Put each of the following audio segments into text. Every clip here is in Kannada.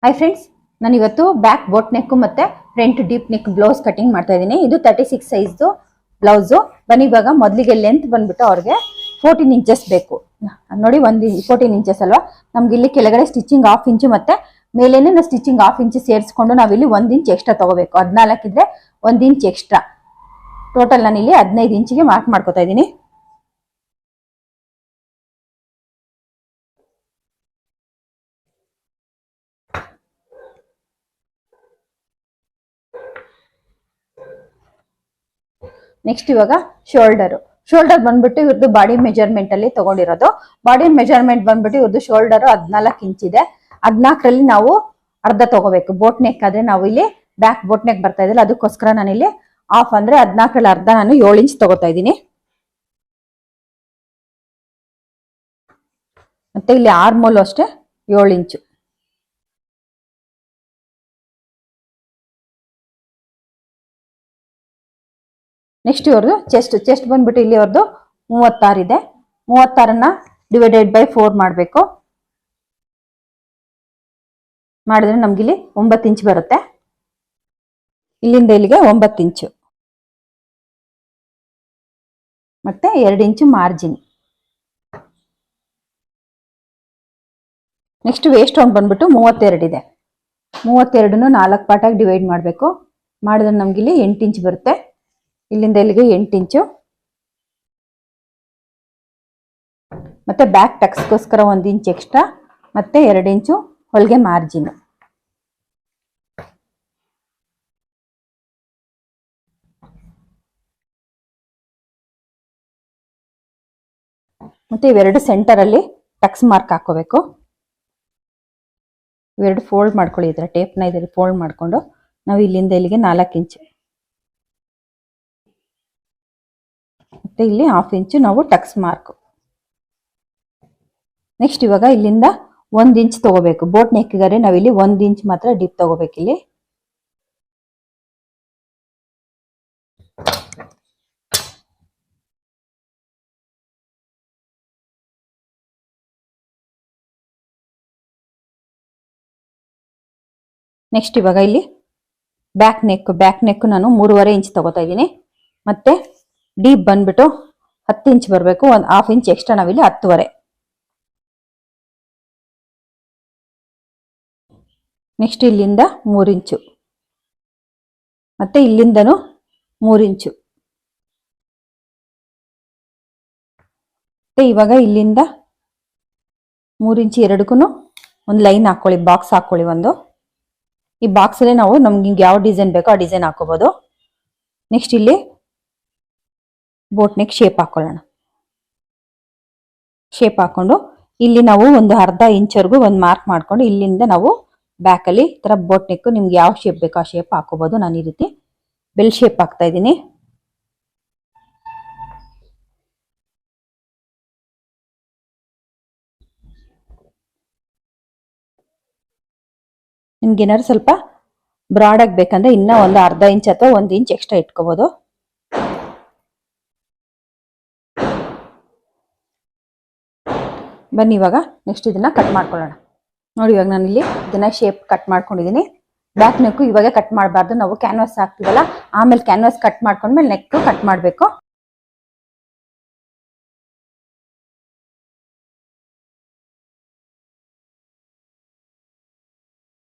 ಹಾಯ್ ಫ್ರೆಂಡ್ಸ್, ನಾನು ಇವತ್ತು ಬ್ಯಾಕ್ ಬೋಟ್ ನೆಕ್ ಮತ್ತೆ front deep neck blouse cutting ಮಾಡ್ತಾ ಇದ್ದೀನಿ. ಇದು 36 ಸೈಜ್ದು ಬ್ಲೌಸು. ಬನ್ನಿ ಇವಾಗ ಮೊದಲಿಗೆ ಲೆಂತ್ ಬಂದ್ಬಿಟ್ಟು ಅವ್ರಿಗೆ 14 ಇಂಚಸ್ ಬೇಕು. ನೋಡಿ 14 ಇಂಚಸ್ ಅಲ್ವಾ, ನಮ್ಗೆ ಇಲ್ಲಿ ಕೆಳಗಡೆ ಸ್ಟಿಚಿಂಗ್ 1/2 ಇಂಚು ಮತ್ತೆ ಮೇಲೇನೆ ನಾವು ಸ್ಟಿಚಿಂಗ್ 1/2 ಇಂಚು ಸೇರಿಸ್ಕೊಂಡು ನಾವಿಲ್ಲಿ 1 ಇಂಚ್ ಎಕ್ಸ್ಟ್ರಾ ತಗೋಬೇಕು. 14 ಇದ್ರೆ 1 ಇಂಚ್ ಎಕ್ಸ್ಟ್ರಾ. ಟೋಟಲ್ ನಾನು ಇಲ್ಲಿ 15 ಇಂಚಿಗೆ ಮಾರ್ಕ್ ಮಾಡ್ಕೊತಾ ಇದ್ದೀನಿ. ನೆಕ್ಸ್ಟ್ ಇವಾಗ ಶೋಲ್ಡರ್ ಬಂದ್ಬಿಟ್ಟು ಇವ್ರದ್ದು ಬಾಡಿ ಮೆಜರ್ಮೆಂಟ್ ಅಲ್ಲಿ ತಗೊಂಡಿರೋದು. ಬಾಡಿ ಮೆಜರ್ಮೆಂಟ್ ಬಂದ್ಬಿಟ್ಟು ಇವ್ರದ್ದು ಶೋಲ್ಡರ್ 14 ಇಂಚ್ ಇದೆ. 14ರಲ್ಲಿ ನಾವು ಅರ್ಧ ತಗೋಬೇಕು. ಬೋಟ್ ನೆಕ್ ಆದ್ರೆ ನಾವು ಇಲ್ಲಿ ಬ್ಯಾಕ್ ಬೋಟ್ ನೆಕ್ ಬರ್ತಾ ಇದಿಲ್ಲ, ಅದಕ್ಕೋಸ್ಕರ ನಾನು ಇಲ್ಲಿ ಹಾಫ್ ಅಂದ್ರೆ 14ರಲ್ಲಿ ಅರ್ಧ ನಾನು 7 ಇಂಚ್ ತಗೋತಾ ಇದ್ದೀನಿ. ಮತ್ತೆ ಇಲ್ಲಿ ಆರ್ಮೋಲ್ ಅಷ್ಟೇ 7 ಇಂಚು. ನೆಕ್ಸ್ಟ್ ಇವ್ರದ್ದು ಚೆಸ್ಟ್ ಬಂದ್ಬಿಟ್ಟು ಇಲ್ಲಿ ಅವ್ರದ್ದು 36 ಇದೆ. 36ನ್ನ ಡಿವೈಡೆಡ್ ಬೈ 4 ಮಾಡಬೇಕು. ಮಾಡಿದ್ರೆ ನಮ್ಗೆ ಇಲ್ಲಿ 9 ಇಂಚ್ ಬರುತ್ತೆ. ಇಲ್ಲಿಂದ ಇಲ್ಲಿಗೆ 9 ಇಂಚು ಮತ್ತೆ 2 ಇಂಚು ಮಾರ್ಜಿನ್. ನೆಕ್ಸ್ಟ್ ವೇಸ್ಟ್ ರೌಂಡ್ ಬಂದ್ಬಿಟ್ಟು 32 ಇದೆ. 32ನ್ನು 4 ಪಾರ್ಟಾಗಿ ಡಿವೈಡ್ ಮಾಡಬೇಕು. ಮಾಡಿದ್ರೆ ನಮ್ಗೆ ಇಲ್ಲಿ 8 ಇಂಚ್ ಬರುತ್ತೆ. ಇಲ್ಲಿಂದ ಇಲ್ಲಿಗೆ 8 ಇಂಚು ಮತ್ತೆ ಬ್ಯಾಕ್ ಟಕ್ಸ್ಗೋಸ್ಕರ 1 ಇಂಚ್ ಎಕ್ಸ್ಟ್ರಾ ಮತ್ತೆ 2 ಇಂಚು ಹೊಲಿಗೆ ಮಾರ್ಜಿನ್. ಮತ್ತೆ ಇವೆರಡು ಸೆಂಟರ್ ಅಲ್ಲಿ ಟಕ್ಸ್ ಮಾರ್ಕ್ ಹಾಕೋಬೇಕು. ಇವೆರಡು ಫೋಲ್ಡ್ ಮಾಡ್ಕೊಳ್ಳಿ. ಇದರ ಟೇಪ್ನ ಇದರಲ್ಲಿ ಫೋಲ್ಡ್ ಮಾಡ್ಕೊಂಡು ನಾವು ಇಲ್ಲಿಂದ ಇಲ್ಲಿಗೆ 4 ಇಂಚು ಮತ್ತೆ ಇಲ್ಲಿ 1/2 ಇಂಚು ನಾವು ಟಕ್ಸ್ ಮಾರ್ಕ್. ನೆಕ್ಸ್ಟ್ ಇವಾಗ ಇಲ್ಲಿಂದ 1 ಇಂಚ್ ತಗೋಬೇಕು. ಬೋಟ್ ನೆಕ್ಗಾರೆ ನಾವಿಲ್ಲಿ 1 ಇಂಚ್ ಮಾತ್ರ ಡೀಪ್ ತಗೋಬೇಕು. ಇಲ್ಲಿ ನೆಕ್ಸ್ಟ್ ಇವಾಗ ಇಲ್ಲಿ ಬ್ಯಾಕ್ ನೆಕ್ ನಾನು 3.5 ಇಂಚ್ ತಗೋತಾ ಇದ್ದೀನಿ. ಮತ್ತೆ ಡೀಪ್ ಬಂದ್ಬಿಟ್ಟು 10 ಇಂಚ್ ಬರಬೇಕು. 1/2 ಇಂಚ್ ಎಕ್ಸ್ಟ್ರಾ ನಾವಿಲ್ಲಿ 10.5. ನೆಕ್ಸ್ಟ್ ಇಲ್ಲಿಂದ 3 ಇಂಚು ಮತ್ತೆ ಇಲ್ಲಿಂದನೂ 3 ಇಂಚು. ಮತ್ತೆ ಇವಾಗ ಇಲ್ಲಿಂದ 3 ಇಂಚ್ ಎರಡಕ್ಕೂ ಒಂದು ಲೈನ್ ಹಾಕೊಳ್ಳಿ, ಬಾಕ್ಸ್ ಹಾಕೊಳ್ಳಿ ಒಂದು. ಈ ಬಾಕ್ಸ್ ಅಲ್ಲಿ ನಾವು ನಮ್ಗೆ ಯಾವ ಡಿಸೈನ್ ಬೇಕೋ ಆ ಡಿಸೈನ್ ಹಾಕೋಬಹುದು. ನೆಕ್ಸ್ಟ್ ಇಲ್ಲಿ ಬೋಟ್ ನೆಕ್ ಶೇಪ್ ಹಾಕೊಳ್ಳೋಣ. ಶೇಪ್ ಹಾಕೊಂಡು ಇಲ್ಲಿ ನಾವು ಒಂದು 1/2 ಇಂಚ್ವರೆಗೂ ಒಂದು ಮಾರ್ಕ್ ಮಾಡ್ಕೊಂಡು ಇಲ್ಲಿಂದ ನಾವು ಬ್ಯಾಕ್ ಅಲ್ಲಿ ಈ ತರ ಬೋಟ್ ನೆಕ್ ನಿಮ್ಗೆ ಯಾವ ಶೇಪ್ ಬೇಕೋ ಆ ಶೇಪ್ ಹಾಕೋಬಹುದು. ನಾನು ಈ ರೀತಿ ಬೆಲ್ ಶೇಪ್ ಹಾಕ್ತಾ ಇದ್ದೀನಿ. ನಿಮ್ಗೆ ಏನಾದ್ರು ಸ್ವಲ್ಪ ಬ್ರಾಡ್ ಆಗಿ ಬೇಕಂದ್ರೆ ಇನ್ನ ಒಂದು 1/2 ಇಂಚ್ ಅಥವಾ 1 ಇಂಚ್ ಎಕ್ಸ್ಟ್ರಾ ಇಟ್ಕೋಬಹುದು. ಬನ್ನಿ ಇವಾಗ ನೆಕ್ಸ್ಟ್ ಇದನ್ನ ಕಟ್ ಮಾಡ್ಕೊಳ್ಳೋಣ. ನೋಡಿ ಇವಾಗ ನಾನು ಇಲ್ಲಿ ಇದನ್ನ ಶೇಪ್ ಕಟ್ ಮಾಡ್ಕೊಂಡಿದ್ದೀನಿ. ಬ್ಯಾಕ್ ನೆಕ್ ಇವಾಗ ಕಟ್ ಮಾಡಬಾರ್ದು, ನಾವು ಕ್ಯಾನ್ವಾಸ್ ಹಾಕ್ತೀವಲ್ಲ ಆಮೇಲೆ ಕ್ಯಾನ್ವಾಸ್ ಕಟ್ ಮಾಡ್ಕೊಂಡ್ಮೇಲೆ ನೆಕ್ ಕಟ್ ಮಾಡಬೇಕು.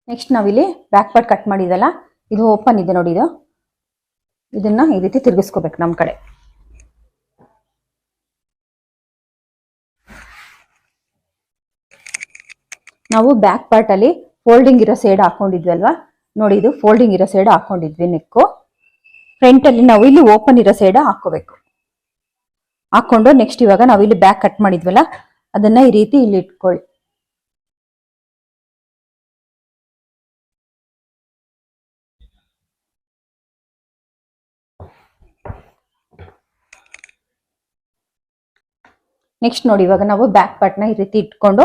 ನೆಕ್ಸ್ಟ್ ನಾವಿಲ್ಲಿ ಬ್ಯಾಕ್ ಪಾರ್ಟ್ ಕಟ್ ಮಾಡಿದಲ್ಲ, ಇದು ಓಪನ್ ಇದೆ ನೋಡಿ. ಇದನ್ನ ಈ ರೀತಿ ತಿರುಗಿಸ್ಕೋಬೇಕು ನಮ್ಮ ಕಡೆ. ನಾವು ಬ್ಯಾಕ್ ಪಾರ್ಟ್ ಅಲ್ಲಿ ಫೋಲ್ಡಿಂಗ್ ಇರೋ ಸೈಡ್ ಹಾಕೊಂಡಿದ್ವಿ ಅಲ್ವಾ, ನೋಡಿ ಇದು ಫೋಲ್ಡಿಂಗ್ ಇರೋ ಸೈಡ್ ಹಾಕೊಂಡಿದ್ವಿ ನೆಕ್ಕು. ಫ್ರಂಟ್ ಅಲ್ಲಿ ನಾವು ಇಲ್ಲಿ ಓಪನ್ ಇರೋ ಸೈಡ್ ಹಾಕೋಬೇಕು. ಹಾಕೊಂಡು ನೆಕ್ಸ್ಟ್ ಇವಾಗ ನಾವು ಇಲ್ಲಿ ಬ್ಯಾಕ್ ಕಟ್ ಮಾಡಿದ್ವಲ್ಲ ಅದನ್ನ ಈ ರೀತಿ ಇಲ್ಲಿ ಇಟ್ಕೊಳ್ಳಿ. ನೆಕ್ಸ್ಟ್ ನೋಡಿ ಇವಾಗ ನಾವು ಬ್ಯಾಕ್ ಪಾರ್ಟ್ನ ಈ ರೀತಿ ಇಟ್ಕೊಂಡು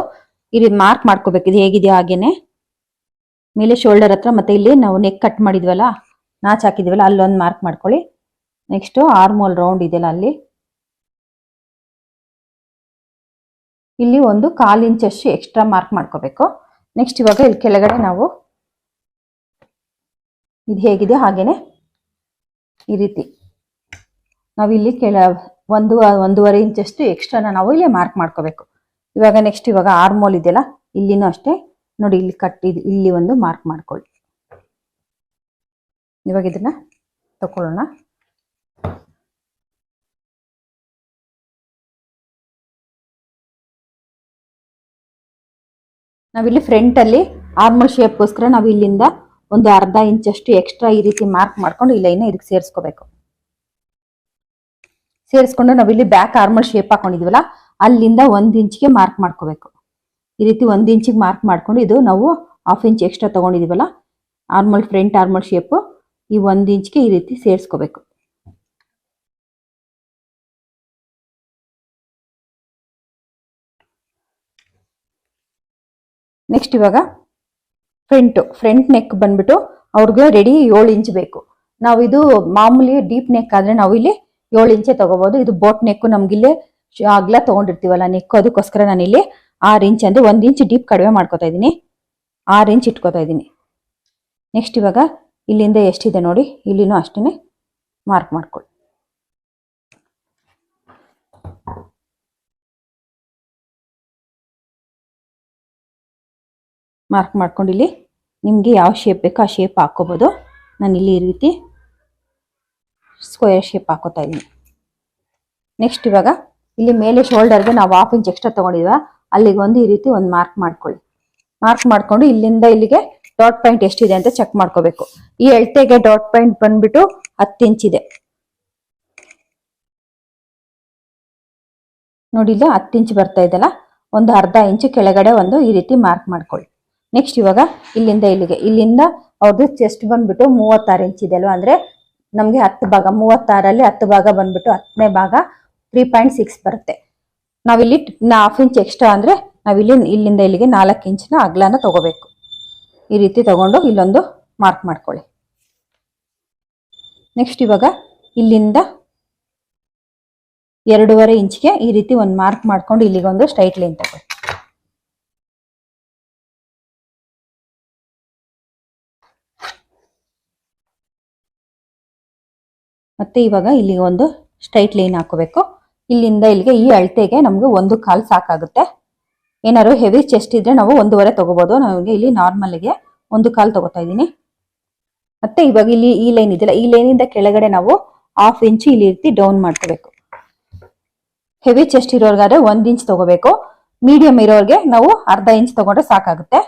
ಈ ರೀತಿ ಮಾರ್ಕ್ ಮಾಡ್ಕೋಬೇಕು. ಇದು ಹೇಗಿದೆಯೋ ಹಾಗೇನೆ ಮೇಲೆ ಶೋಲ್ಡರ್ ಹತ್ರ ಮತ್ತೆ ಇಲ್ಲಿ ನಾವು ನೆಕ್ ಕಟ್ ಮಾಡಿದ್ವಲ್ಲ, ನಾಚ್ ಹಾಕಿದ್ವಲ್ಲ, ಅಲ್ಲೊಂದು ಮಾರ್ಕ್ ಮಾಡ್ಕೊಳ್ಳಿ. ನೆಕ್ಸ್ಟ್ ಆರ್ಮೋಲ್ ರೌಂಡ್ ಇದೆಯಲ್ಲ ಅಲ್ಲಿ ಇಲ್ಲಿ ಒಂದು 1/4 ಇಂಚಷ್ಟು ಎಕ್ಸ್ಟ್ರಾ ಮಾರ್ಕ್ ಮಾಡ್ಕೋಬೇಕು. ನೆಕ್ಸ್ಟ್ ಇವಾಗ ಇಲ್ಲಿ ಕೆಳಗಡೆ ನಾವು ಇದು ಹೇಗಿದೆ ಹಾಗೇನೆ ಈ ರೀತಿ ನಾವಿಲ್ಲಿ ಒಂದೂವರೆ ಇಂಚಷ್ಟು ಎಕ್ಸ್ಟ್ರಾನ ನಾವು ಇಲ್ಲಿ ಮಾರ್ಕ್ ಮಾಡ್ಕೋಬೇಕು. ಇವಾಗ ನೆಕ್ಸ್ಟ್ ಇವಾಗ ಆರ್ಮೋಲ್ ಇದೆಯಲ್ಲ, ಇಲ್ಲಿನೂ ಅಷ್ಟೇ ನೋಡಿ, ಇಲ್ಲಿ ಕಟ್ಟಿದ್ದು ಇಲ್ಲಿ ಒಂದು ಮಾರ್ಕ್ ಮಾಡ್ಕೊಳ್ಳಿ. ಇವಾಗ ಇದನ್ನ ತಕೊಳ್ಳೋಣ. ನಾವಿಲ್ಲಿ ಫ್ರಂಟ್ ಅಲ್ಲಿ ಆರ್ಮಲ್ ಶೇಪ್ಗೋಸ್ಕರ ನಾವು ಇಲ್ಲಿಂದ ಒಂದು ಅರ್ಧ ಇಂಚಷ್ಟು ಎಕ್ಸ್ಟ್ರಾ ಈ ರೀತಿ ಮಾರ್ಕ್ ಮಾಡ್ಕೊಂಡು ಈ ಲೈನ್ ಇದಕ್ಕೆ ಸೇರಿಸ್ಕೋಬೇಕು. ಸೇರಿಸ್ಕೊಂಡು ನಾವಿಲ್ಲಿ ಬ್ಯಾಕ್ ಆರ್ಮಲ್ ಶೇಪ್ ಹಾಕೊಂಡಿದೀವಲ್ಲ, ಅಲ್ಲಿಂದ 1 ಇಂಚ್ಗೆ ಮಾರ್ಕ್ ಮಾಡ್ಕೋಬೇಕು. ಈ ರೀತಿ 1 ಇಂಚಿಗೆ ಮಾರ್ಕ್ ಮಾಡ್ಕೊಂಡು ಇದು ನಾವು 1/2 ಇಂಚ್ ಎಕ್ಸ್ಟ್ರಾ ತಗೊಂಡಿದೀವಲ್ಲ ಫ್ರಂಟ್ ಆರ್ಮಲ್ ಶೇಪ್, ಈ 1 ಇಂಚ್ಗೆ ಈ ರೀತಿ ಸೇರಿಸ್ಕೋಬೇಕು. ನೆಕ್ಸ್ಟ್ ಇವಾಗ ಫ್ರಂಟ್ ನೆಕ್ ಬಂದ್ಬಿಟ್ಟು ಅವ್ರಿಗೆ ರೆಡಿ 7 ಇಂಚ್ ಬೇಕು. ನಾವು ಇದು ಮಾಮೂಲಿ ಡೀಪ್ ನೆಕ್ ಆದ್ರೆ ನಾವು ಇಲ್ಲಿ 7 ಇಂಚೆ ತಗೋಬಹುದು. ಇದು ಬೋಟ್ ನೆಕ್ ನಮ್ಗಿಲ್ಲಿ ಅಗ್ಲ ತಗೊಂಡಿರ್ತೀವಲ್ಲ ನೆಕ್, ಅದಕ್ಕೋಸ್ಕರ ನಾನು ಇಲ್ಲಿ 6 ಇಂಚ್ ಅಂದ್ರೆ 1 ಇಂಚ್ ಡೀಪ್ ಕಡಿಮೆ ಮಾಡ್ಕೋತಾ ಇದ್ದೀನಿ, 6 ಇಂಚ್ ಇಟ್ಕೋತಾ ಇದ್ದೀನಿ. ನೆಕ್ಸ್ಟ್ ಇವಾಗ ಇಲ್ಲಿಂದ ಎಷ್ಟಿದೆ ನೋಡಿ, ಇಲ್ಲಿನೂ ಅಷ್ಟೇ ಮಾರ್ಕ್ ಮಾಡ್ಕೊಳ್ಳಿ. ಮಾರ್ಕ್ ಮಾಡ್ಕೊಂಡು ಇಲ್ಲಿ ನಿಮಗೆ ಯಾವ ಶೇಪ್ ಬೇಕೋ ಆ ಶೇಪ್ ಹಾಕೋಬಹುದು. ನಾನು ಇಲ್ಲಿ ಈ ರೀತಿ ಸ್ಕ್ವೇರ್ ಶೇಪ್ ಹಾಕೋತಾ ಇದ್ದೀನಿ. ನೆಕ್ಸ್ಟ್ ಇವಾಗ ಇಲ್ಲಿ ಮೇಲೆ ಶೋಲ್ಡರ್ಗೆ ನಾವು 1/2 ಇಂಚ್ ಎಕ್ಸ್ಟ್ರಾ ತಗೊಂಡಿದ್ವ, ಅಲ್ಲಿಗೆ ಒಂದು ಈ ರೀತಿ ಒಂದು ಮಾರ್ಕ್ ಮಾಡ್ಕೊಳ್ಳಿ. ಮಾರ್ಕ್ ಮಾಡ್ಕೊಂಡು ಇಲ್ಲಿಂದ ಇಲ್ಲಿಗೆ ಡಾಟ್ ಪಾಯಿಂಟ್ ಎಷ್ಟಿದೆ ಅಂತ ಚೆಕ್ ಮಾಡ್ಕೋಬೇಕು. ಈ ಎಳ್ತೆಗೆ ಡಾಟ್ ಪಾಯಿಂಟ್ ಬಂದ್ಬಿಟ್ಟು 10 ಇಂಚ್ ಇದೆ ನೋಡಿ, ಇಲ್ಲ 10 ಇಂಚ್ ಬರ್ತಾ ಇದೆಲ್ಲ, ಒಂದು ಅರ್ಧ ಇಂಚು ಕೆಳಗಡೆ ಒಂದು ಈ ರೀತಿ ಮಾರ್ಕ್ ಮಾಡ್ಕೊಳ್ಳಿ. ನೆಕ್ಸ್ಟ್ ಇವಾಗ ಇಲ್ಲಿಂದ ಅವ್ರದ್ದು ಚೆಸ್ಟ್ ಬಂದ್ಬಿಟ್ಟು 36 ಇಂಚ್ ಇದೆ ಅಲ್ವಾ, ಅಂದ್ರೆ ನಮ್ಗೆ 10 ಭಾಗ 36ರಲ್ಲಿ 10 ಭಾಗ ಬಂದ್ಬಿಟ್ಟು 10ನೇ ಭಾಗ 3.6 ಬರುತ್ತೆ. ನಾವಿಲ್ಲಿ 1/2 ಇಂಚ್ ಎಕ್ಸ್ಟ್ರಾ ಅಂದ್ರೆ ನಾವಿಲ್ಲಿ ಇಲ್ಲಿಂದ ಇಲ್ಲಿಗೆ 4 ಇಂಚಿನ ಅಗಲನ ತಗೋಬೇಕು. ಈ ರೀತಿ ತಗೊಂಡು ಇಲ್ಲೊಂದು ಮಾರ್ಕ್ ಮಾಡ್ಕೊಳ್ಳಿ. ನೆಕ್ಸ್ಟ್ ಇವಾಗ ಇಲ್ಲಿಂದ 2.5 ಇಂಚ್ಗೆ ಈ ರೀತಿ ಒಂದು ಮಾರ್ಕ್ ಮಾಡ್ಕೊಂಡು ಇಲ್ಲಿಗೆ ಒಂದು ಸ್ಟ್ರೈಟ್ ಲೈನ್ ತಗೊಳ್ಳಿ. ಮತ್ತೆ ಇವಾಗ ಇಲ್ಲಿಗೆ ಒಂದು ಸ್ಟ್ರೈಟ್ ಲೈನ್ ಹಾಕೋಬೇಕು. ಇಲ್ಲಿಂದ ಇಲ್ಲಿಗೆ ಈ ಅಳತೆಗೆ ನಮ್ಗೆ 1/4 ಸಾಕಾಗುತ್ತೆ. ಏನಾದ್ರು ಹೆವಿ ಚೆಸ್ಟ್ ಇದ್ರೆ ನಾವು 1.5 ತಗೋಬಹುದು. ನಾವು ಇಲ್ಲಿ ನಾರ್ಮಲ್ಗೆ 1/4 ತಗೋತಾ ಇದ್ದೀನಿ. ಮತ್ತೆ ಇವಾಗ ಇಲ್ಲಿ ಈ ಲೈನ್ ಇದೆಯಲ್ಲ, ಈ ಲೈನಿಂದ ಕೆಳಗಡೆ ನಾವು 1/2 ಇಂಚ್ ಇಲ್ಲಿ ರೀತಿ ಡೌನ್ ಮಾಡ್ಕೋಬೇಕು. ಹೆವಿ ಚೆಸ್ಟ್ ಇರೋರ್ಗಾದ್ರೆ 1 ಇಂಚ್ ತಗೋಬೇಕು, ಮೀಡಿಯಂ ಇರೋರ್ಗೆ ನಾವು ಅರ್ಧ ಇಂಚ್ ತಗೊಂಡ್ರೆ ಸಾಕಾಗುತ್ತೆ.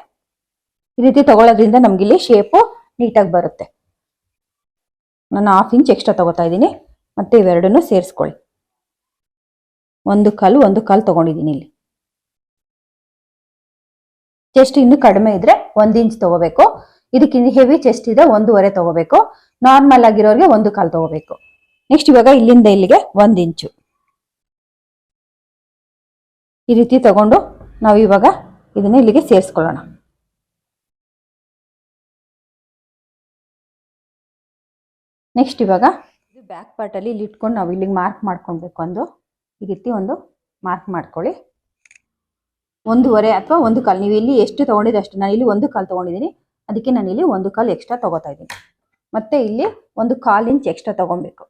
ಈ ರೀತಿ ತಗೊಳ್ಳೋದ್ರಿಂದ ನಮ್ಗೆ ಇಲ್ಲಿ ಶೇಪು ನೀಟಾಗಿ ಬರುತ್ತೆ. ನಾನು 1/2 ಇಂಚ್ ಎಕ್ಸ್ಟ್ರಾ ತಗೋತಾ ಇದ್ದೀನಿ. ಮತ್ತೆ ಇವೆರಡನ್ನು ಸೇರಿಸ್ಕೊಳ್ಳಿ. 1/4 ತಗೊಂಡಿದ್ದೀನಿ. ಇಲ್ಲಿ ಚೆಸ್ಟ್ ಇನ್ನು ಕಡಿಮೆ ಇದ್ರೆ 1 ಇಂಚ್ ತಗೋಬೇಕು. ಇದಕ್ಕಿಂತ ಹೆವಿ ಚೆಸ್ಟ್ ಇದೆ 1.5 ತಗೋಬೇಕು. ನಾರ್ಮಲ್ ಆಗಿರೋರಿಗೆ 1/4 ತಗೋಬೇಕು. ನೆಕ್ಸ್ಟ್ ಇವಾಗ ಇಲ್ಲಿಂದ ಇಲ್ಲಿಗೆ 1 ಇಂಚು ಈ ರೀತಿ ತಗೊಂಡು ನಾವು ಇವಾಗ ಇದನ್ನ ಇಲ್ಲಿಗೆ ಸೇರಿಸ್ಕೊಳ್ಳೋಣ. ನೆಕ್ಸ್ಟ್ ಇವಾಗ ಬ್ಯಾಕ್ ಪಾರ್ಟ್ ಅಲ್ಲಿ ಇಲ್ಲಿ ಇಟ್ಕೊಂಡು ನಾವು ಇಲ್ಲಿಗೆ ಮಾರ್ಕ್ ಮಾಡ್ಕೊಳ್ಬೇಕು. ಈ ರೀತಿ ಒಂದು ಮಾರ್ಕ್ ಮಾಡ್ಕೊಳ್ಳಿ. 1.5 ಅಥವಾ 1/4, ನೀವು ಇಲ್ಲಿ ಎಷ್ಟು ತಗೊಂಡಿದ್ರೆ ಅಷ್ಟು. ನಾನು ಇಲ್ಲಿ 1/4 ತಗೊಂಡಿದ್ದೀನಿ, ಅದಕ್ಕೆ ನಾನು ಇಲ್ಲಿ 1/4 ಎಕ್ಸ್ಟ್ರಾ ತಗೋತಾ ಇದ್ದೀನಿ. ಮತ್ತೆ ಇಲ್ಲಿ 1/4 ಇಂಚ್ ಎಕ್ಸ್ಟ್ರಾ ತಗೊಬೇಕು,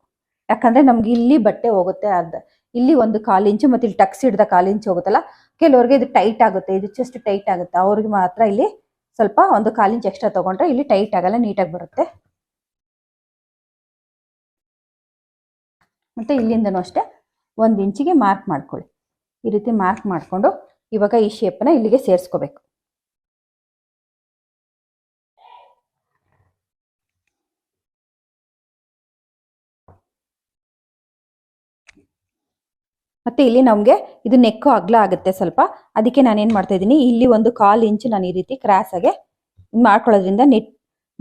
ಯಾಕಂದ್ರೆ ನಮ್ಗೆ ಇಲ್ಲಿ ಬಟ್ಟೆ ಹೋಗುತ್ತೆ ಅರ್ಧ. ಇಲ್ಲಿ 1/4 ಇಂಚು ಮತ್ತೆ ಇಲ್ಲಿ ಟಕ್ಸ್ ಹಿಡ್ದ 1/4 ಇಂಚ್ ಹೋಗುತ್ತಲ್ಲ, ಕೆಲವ್ರಿಗೆ ಇದು ಟೈಟ್ ಆಗುತ್ತೆ, ಇದು ಚೆಸ್ಟ್ ಟೈಟ್ ಆಗುತ್ತೆ, ಅವ್ರಿಗೆ ಮಾತ್ರ ಇಲ್ಲಿ ಸ್ವಲ್ಪ 1/4 ಇಂಚ್ ಎಕ್ಸ್ಟ್ರಾ ತಗೊಂಡ್ರೆ ಇಲ್ಲಿ ಟೈಟ್ ಆಗಲ್ಲ, ನೀಟಾಗಿ ಬರುತ್ತೆ. ಮತ್ತೆ ಇಲ್ಲಿಂದನೂ ಅಷ್ಟೇ 1 ಇಂಚಿಗೆ ಮಾರ್ಕ್ ಮಾಡ್ಕೊಳ್ಳಿ. ಈ ರೀತಿ ಮಾರ್ಕ್ ಮಾಡ್ಕೊಂಡು ಇವಾಗ ಈ ಶೇಪ್ನ ಇಲ್ಲಿಗೆ ಸೇರಿಸ್ಕೋಬೇಕು. ಮತ್ತೆ ಇಲ್ಲಿ ನಮಗೆ ಇದು ನೆಕ್ಕು ಅಗಲ ಆಗುತ್ತೆ ಸ್ವಲ್ಪ, ಅದಕ್ಕೆ ನಾನು ಏನು ಮಾಡ್ತಾ ಇದ್ದೀನಿ, ಇಲ್ಲಿ 1/4 ಇಂಚ್ ನಾನು ಈ ರೀತಿ ಕ್ರಾಸ್ ಆಗಿ ಮಾಡ್ಕೊಳ್ಳೋದ್ರಿಂದ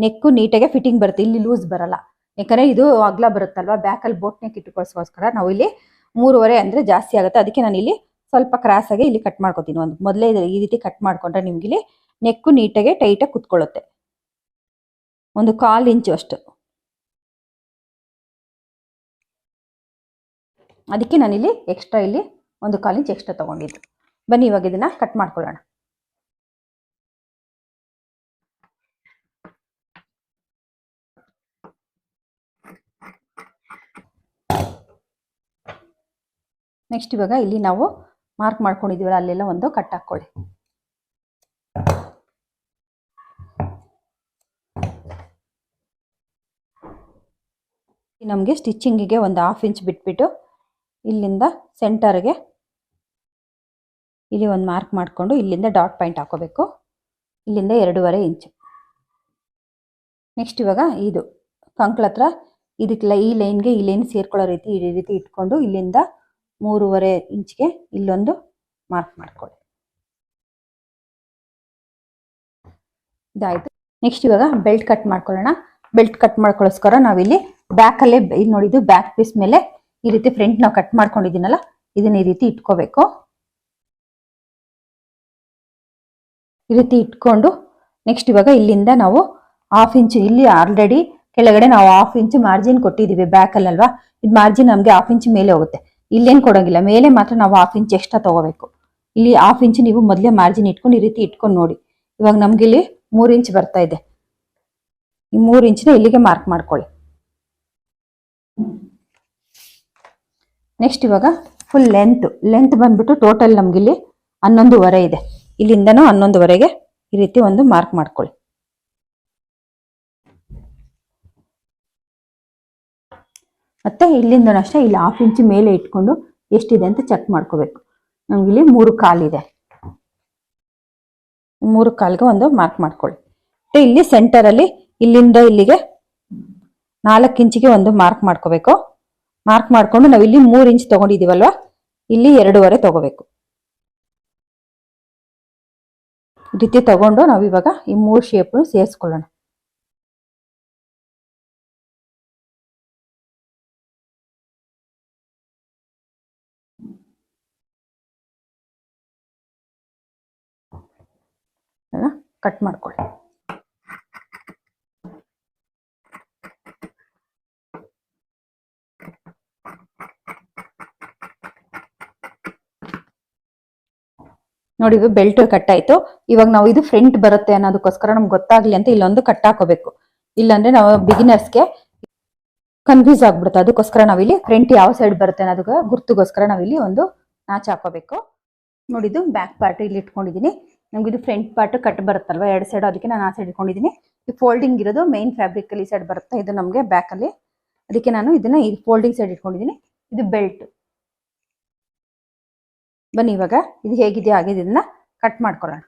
ನೆಕ್ಕು ನೀಟಾಗಿ ಫಿಟ್ಟಿಂಗ್ ಬರುತ್ತೆ, ಇಲ್ಲಿ ಲೂಸ್ ಬರಲ್ಲ. ಯಾಕಂದ್ರೆ ಇದು ಅಗಲ ಬರುತ್ತಲ್ವಾ, ಬ್ಯಾಕಲ್ಲಿ ಬೋಟ್ ನೆಕ್ ಇಟ್ಟುಕೊಳ್ಳೋಸ್ಕರ ನಾವು ಇಲ್ಲಿ 3.5 ಅಂದ್ರೆ ಜಾಸ್ತಿ ಆಗುತ್ತೆ. ಅದಕ್ಕೆ ನಾನು ಇಲ್ಲಿ ಸ್ವಲ್ಪ ಕ್ರಾಸ್ ಆಗಿ ಇಲ್ಲಿ ಕಟ್ ಮಾಡ್ಕೊತೀನಿ. ಮೊದಲೇ ಈ ರೀತಿ ಕಟ್ ಮಾಡ್ಕೊಂಡ್ರೆ ನಿಮ್ಗೆ ಇಲ್ಲಿ ನೆಕ್ಕು ನೀಟಾಗಿ ಟೈಟಾಗಿ ಕುತ್ಕೊಳ್ಳುತ್ತೆ. 1/4 ಇಂಚು ಅಷ್ಟು, ಅದಕ್ಕೆ ನಾನಿಲ್ಲಿ ಎಕ್ಸ್ಟ್ರಾ ಇಲ್ಲಿ 1/4 ಇಂಚ್ ಎಕ್ಸ್ಟ್ರಾ ತಗೊಂಡಿದ್ದು. ಬನ್ನಿ ಇವಾಗ ಇದನ್ನ ಕಟ್ ಮಾಡ್ಕೊಳ್ಳೋಣ. ನೆಕ್ಸ್ಟ್ ಇವಾಗ ಇಲ್ಲಿ ನಾವು ಮಾರ್ಕ್ ಮಾಡ್ಕೊಂಡಿದೀವಲ್ಲ ಅಲ್ಲೆಲ್ಲ ಒಂದು ಕಟ್ ಹಾಕೊಳ್ಳಿ. ನಮಗೆ ಸ್ಟಿಚಿಂಗಿಗೆ ಒಂದು 1/2 ಇಂಚ್ ಬಿಟ್ಬಿಟ್ಟು ಇಲ್ಲಿಂದ ಸೆಂಟರ್ಗೆ ಇಲ್ಲಿ ಒಂದು ಮಾರ್ಕ್ ಮಾಡಿಕೊಂಡು ಇಲ್ಲಿಂದ ಡಾಟ್ ಪಾಯಿಂಟ್ ಹಾಕೋಬೇಕು. ಇಲ್ಲಿಂದ 2.5 ಇಂಚ್. ನೆಕ್ಸ್ಟ್ ಇವಾಗ ಇದು ಕಂಕ್ಳ ಹತ್ರ ಇದಕ್ಕೆಲ್ಲ ಈ ಲೈನ್ ಸೇರ್ಕೊಳ್ಳೋ ರೀತಿ ಈ ರೀತಿ ಇಟ್ಕೊಂಡು ಇಲ್ಲಿಂದ 3.5 ಇಂಚ್ಗೆ ಇಲ್ಲೊಂದು ಮಾರ್ಕ್ ಮಾಡ್ಕೊಳ್ಳಿ. ಇದಾಯ್ತು. ನೆಕ್ಸ್ಟ್ ಇವಾಗ ಬೆಲ್ಟ್ ಕಟ್ ಮಾಡ್ಕೊಳ್ಳೋಣ. ಬೆಲ್ಟ್ ಕಟ್ ಮಾಡ್ಕೊಳ್ಳೋಸ್ಕರ ನಾವಿಲ್ಲಿ ಬ್ಯಾಕಲ್ಲೇ ಇದು ನೋಡಿದ್ದು ಬ್ಯಾಕ್ ಪೀಸ್ ಮೇಲೆ ಈ ರೀತಿ ಫ್ರಂಟ್ ನಾವು ಕಟ್ ಮಾಡ್ಕೊಂಡಿದ್ದೀನಲ್ಲ ಇದನ್ನ ಈ ರೀತಿ ಇಟ್ಕೋಬೇಕು. ಈ ರೀತಿ ಇಟ್ಕೊಂಡು ನೆಕ್ಸ್ಟ್ ಇವಾಗ ಇಲ್ಲಿಂದ ನಾವು 1/2 ಇಂಚ್ ಇಲ್ಲಿ ಆಲ್ರೆಡಿ ಕೆಳಗಡೆ ನಾವು 1/2 ಇಂಚ್ ಮಾರ್ಜಿನ್ ಕೊಟ್ಟಿದ್ದೀವಿ ಬ್ಯಾಕಲ್ಲಲ್ವಾ. ಇದು ಮಾರ್ಜಿನ್ ನಮಗೆ 1/2 ಇಂಚ್ ಮೇಲೆ ಹೋಗುತ್ತೆ. ಇಲ್ಲೇನು ಕೊಡೋಂಗಿಲ್ಲ, ಮೇಲೆ ಮಾತ್ರ ನಾವು 1/2 ಇಂಚ್ ಎಕ್ಸ್ಟ್ರಾ ತಗೋಬೇಕು. ಇಲ್ಲಿ 1/2 ಇಂಚ್ ನೀವು ಮೊದಲೇ ಮಾರ್ಜಿನ್ ಇಟ್ಕೊಂಡು ಈ ರೀತಿ ಇಟ್ಕೊಂಡು ನೋಡಿ. ಇವಾಗ ನಮ್ಗೆ ಇಲ್ಲಿ 3 ಇಂಚ್ ಬರ್ತಾ ಇದೆ. ಈ 3 ಇಂಚ್ನ ಇಲ್ಲಿಗೆ ಮಾರ್ಕ್ ಮಾಡ್ಕೊಳ್ಳಿ. ನೆಕ್ಸ್ಟ್ ಇವಾಗ ಫುಲ್ ಲೆಂತ್ ಬಂದ್ಬಿಟ್ಟು ಟೋಟಲ್ ನಮ್ಗಿಲ್ಲಿ 11.5 ಇದೆ. ಇಲ್ಲಿಂದನೂ 11.5ಗೆ ಈ ರೀತಿ ಒಂದು ಮಾರ್ಕ್ ಮಾಡ್ಕೊಳ್ಳಿ. ಮತ್ತೆ ಇಲ್ಲಿಂದ ಅಷ್ಟೇ ಇಲ್ಲಿ 1/2 ಇಂಚ್ ಮೇಲೆ ಇಟ್ಕೊಂಡು ಎಷ್ಟಿದೆ ಅಂತ ಚೆಕ್ ಮಾಡ್ಕೋಬೇಕು. ನಮ್ಗಿಲ್ಲಿ 3.25 ಇದೆ. 3.25ಗೆ ಒಂದು ಮಾರ್ಕ್ ಮಾಡ್ಕೊಳ್ಳಿ. ಮತ್ತೆ ಇಲ್ಲಿ ಸೆಂಟರ್ ಅಲ್ಲಿ ಇಲ್ಲಿಂದ ಇಲ್ಲಿಗೆ 4 ಇಂಚಿಗೆ ಒಂದು ಮಾರ್ಕ್ ಮಾಡ್ಕೋಬೇಕು. ಮಾರ್ಕ್ ಮಾಡ್ಕೊಂಡು ನಾವು ಇಲ್ಲಿ 3 ಇಂಚ್ ತಗೊಂಡಿದೀವಲ್ವಾ, ಇಲ್ಲಿ 2.5 ತಗೋಬೇಕು. ಈ ರೀತಿ ತಗೊಂಡು ನಾವು ಇವಾಗ ಈ 3 ಶೇಪ್ ಸೇರಿಸ್ಕೊಳ್ಳೋಣ. ಕಟ್ ಮಾಡ್ಕೊಳ್ಳಿ. ನೋಡಿ ಇದು ಬೆಲ್ಟ್ ಕಟ್ ಆಯ್ತು. ಇವಾಗ ನಾವು ಇದು ಫ್ರಂಟ್ ಬರುತ್ತೆ ಅನ್ನೋದಕ್ಕೋಸ್ಕರ ನಮ್ಗೆ ಗೊತ್ತಾಗ್ಲಿ ಅಂತ ಇಲ್ಲೊಂದು ಕಟ್ ಹಾಕೋಬೇಕು. ಇಲ್ಲಾಂದ್ರೆ ನಾವು ಬಿಗಿನರ್ಸ್ಗೆ ಕನ್ಫ್ಯೂಸ್ ಆಗ್ಬಿಡುತ್ತೆ. ಅದಕ್ಕೋಸ್ಕರ ನಾವಿಲ್ಲಿ ಫ್ರಂಟ್ ಯಾವ ಸೈಡ್ ಬರುತ್ತೆ ಅನ್ನೋದಕ್ಕೆ ಗುರ್ತಿಗೋಸ್ಕರ ನಾವಿಲ್ಲಿ ಒಂದು ನಾಚ್ ಹಾಕೋಬೇಕು. ನೋಡಿದ್ದು ಬ್ಯಾಕ್ ಪಾರ್ಟ್ ಇಲ್ಲಿ ಇಟ್ಕೊಂಡಿದ್ದೀನಿ. ನಮ್ಗೆ ಇದು ಫ್ರಂಟ್ ಪಾರ್ಟ್ ಕಟ್ ಬರುತ್ತಲ್ವಾ 2 ಸೈಡ್, ಅದಕ್ಕೆ ನಾನು ಆ ಸೈಡ್ ಇಟ್ಕೊಂಡಿದ್ದೀನಿ. ಈ ಫೋಲ್ಡಿಂಗ್ ಇರೋದು ಮೇನ್ ಫ್ಯಾಬ್ರಿಕ್ ಅಲ್ಲಿ ಈ ಸೈಡ್ ಬರುತ್ತೆ, ಇದು ನಮಗೆ ಬ್ಯಾಕ್ ಅಲ್ಲಿ, ಅದಕ್ಕೆ ನಾನು ಇದನ್ನ ಈ ಫೋಲ್ಡಿಂಗ್ ಸೈಡ್ ಇಟ್ಕೊಂಡಿದ್ದೀನಿ. ಇದು ಬೆಲ್ಟ್. ಬನ್ನಿ ಇವಾಗ ಇದು ಹೇಗಿದೆ ಆಗಿದೆ ಇದನ್ನ ಕಟ್ ಮಾಡ್ಕೊಳ್ಳೋಣ.